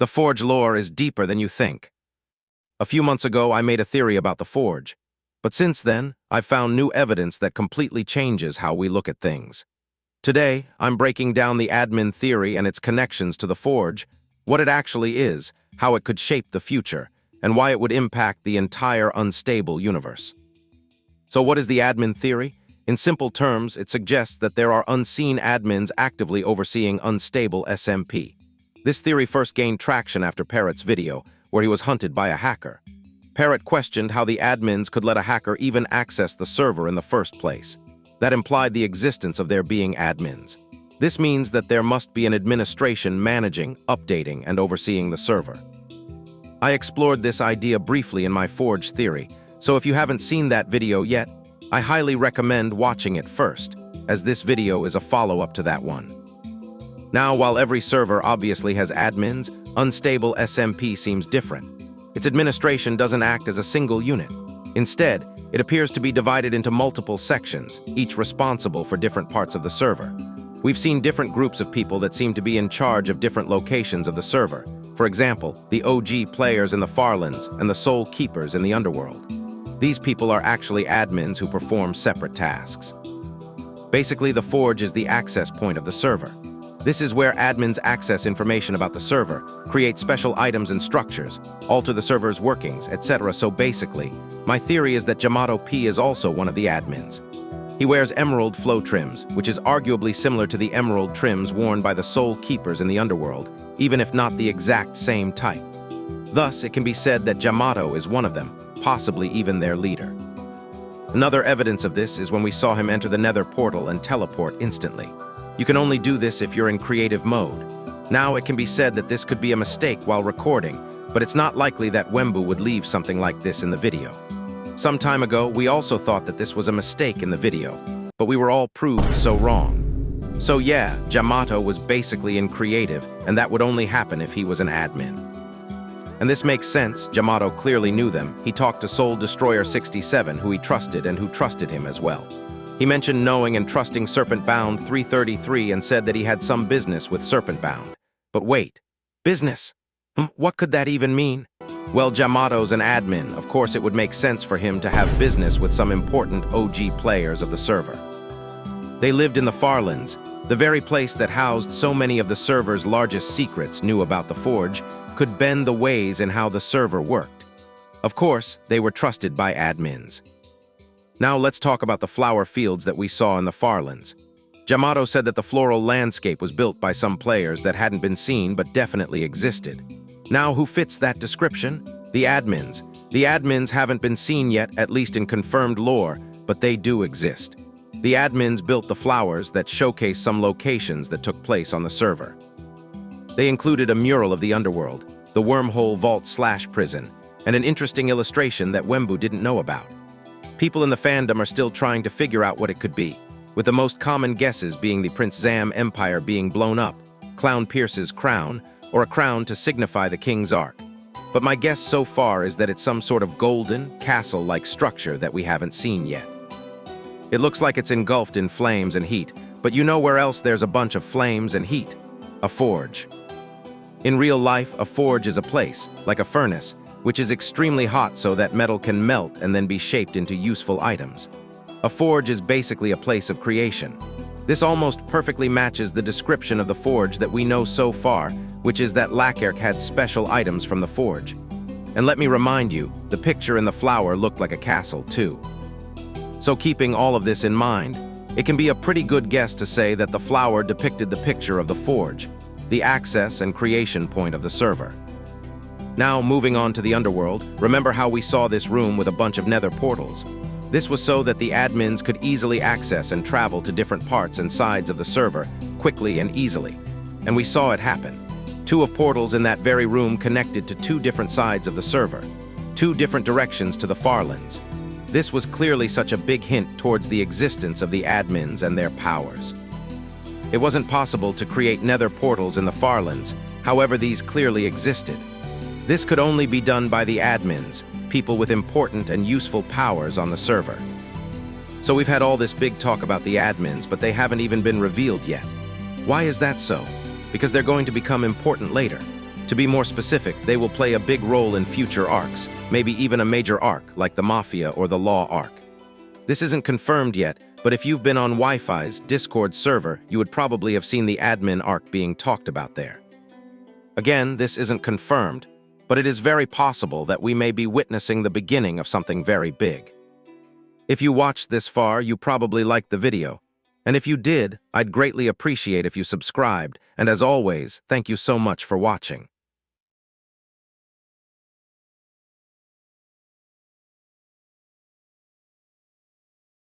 The Forge lore is deeper than you think. A few months ago, I made a theory about the Forge, but since then, I've found new evidence that completely changes how we look at things. Today, I'm breaking down the admin theory and its connections to the Forge, what it actually is, how it could shape the future, and why it would impact the entire unstable universe. So what is the admin theory? In simple terms, it suggests that there are unseen admins actively overseeing unstable SMP. This theory first gained traction after Parrot's video, where he was hunted by a hacker. Parrot questioned how the admins could let a hacker even access the server in the first place. That implied the existence of there being admins. This means that there must be an administration managing, updating, and overseeing the server. I explored this idea briefly in my Forge theory, so if you haven't seen that video yet, I highly recommend watching it first, as this video is a follow-up to that one. Now, while every server obviously has admins, unstable SMP seems different. Its administration doesn't act as a single unit. Instead, it appears to be divided into multiple sections, each responsible for different parts of the server. We've seen different groups of people that seem to be in charge of different locations of the server. For example, the OG players in the Farlands and the Soul Keepers in the Underworld. These people are actually admins who perform separate tasks. Basically, the Forge is the access point of the server. This is where admins access information about the server, create special items and structures, alter the server's workings, etc. So basically, my theory is that JamatoP is also one of the admins. He wears emerald flow trims, which is arguably similar to the emerald trims worn by the Soul Keepers in the Underworld, even if not the exact same type. Thus, it can be said that Jamato is one of them, possibly even their leader. Another evidence of this is when we saw him enter the Nether portal and teleport instantly. You can only do this if you're in creative mode. Now, it can be said that this could be a mistake while recording, but it's not likely that Wemmbu would leave something like this in the video. Some time ago, we also thought that this was a mistake in the video, but we were all proved so wrong. So yeah, Jamato was basically in creative, and that would only happen if he was an admin. And this makes sense. Jamato clearly knew them. He talked to Soul Destroyer 67, who he trusted and who trusted him as well. He mentioned knowing and trusting Serpentbound 333 and said that he had some business with Serpentbound. But wait, business? What could that even mean? Well, Jamato's an admin. Of course, it would make sense for him to have business with some important OG players of the server. They lived in the Farlands, the very place that housed so many of the server's largest secrets. Knew about the Forge, could bend the ways in how the server worked. Of course, they were trusted by admins. Now let's talk about the flower fields that we saw in the Farlands. Jamato said that the floral landscape was built by some players that hadn't been seen but definitely existed. Now, who fits that description? The admins. The admins haven't been seen yet, at least in confirmed lore, but they do exist. The admins built the flowers that showcase some locations that took place on the server. They included a mural of the Underworld, the wormhole vault/prison, and an interesting illustration that Wemmbu didn't know about. People in the fandom are still trying to figure out what it could be, with the most common guesses being the Prince Zam Empire being blown up, Clown Pierce's crown, or a crown to signify the King's Ark. But my guess so far is that it's some sort of golden, castle-like structure that we haven't seen yet. It looks like it's engulfed in flames and heat, but you know where else there's a bunch of flames and heat? A forge. In real life, a forge is a place, like a furnace, which is extremely hot so that metal can melt and then be shaped into useful items. A forge is basically a place of creation. This almost perfectly matches the description of the forge that we know so far, which is that Lakerk had special items from the forge. And let me remind you, the picture in the flower looked like a castle too. So keeping all of this in mind, it can be a pretty good guess to say that the flower depicted the picture of the forge, the access and creation point of the server. Now, moving on to the Underworld, remember how we saw this room with a bunch of nether portals? This was so that the admins could easily access and travel to different parts and sides of the server, quickly and easily. And we saw it happen. 2 of portals in that very room connected to 2 different sides of the server, 2 different directions to the Farlands. This was clearly such a big hint towards the existence of the admins and their powers. It wasn't possible to create nether portals in the Farlands, however these clearly existed. This could only be done by the admins, people with important and useful powers on the server. So we've had all this big talk about the admins, but they haven't even been revealed yet. Why is that so? Because they're going to become important later. To be more specific, they will play a big role in future arcs, maybe even a major arc like the Mafia or the Law arc. This isn't confirmed yet, but if you've been on Wifies Discord server, you would probably have seen the admin arc being talked about there. Again, this isn't confirmed, but it is very possible that we may be witnessing the beginning of something very big. If you watched this far, you probably liked the video. And if you did, I'd greatly appreciate if you subscribed, and as always, thank you so much for watching.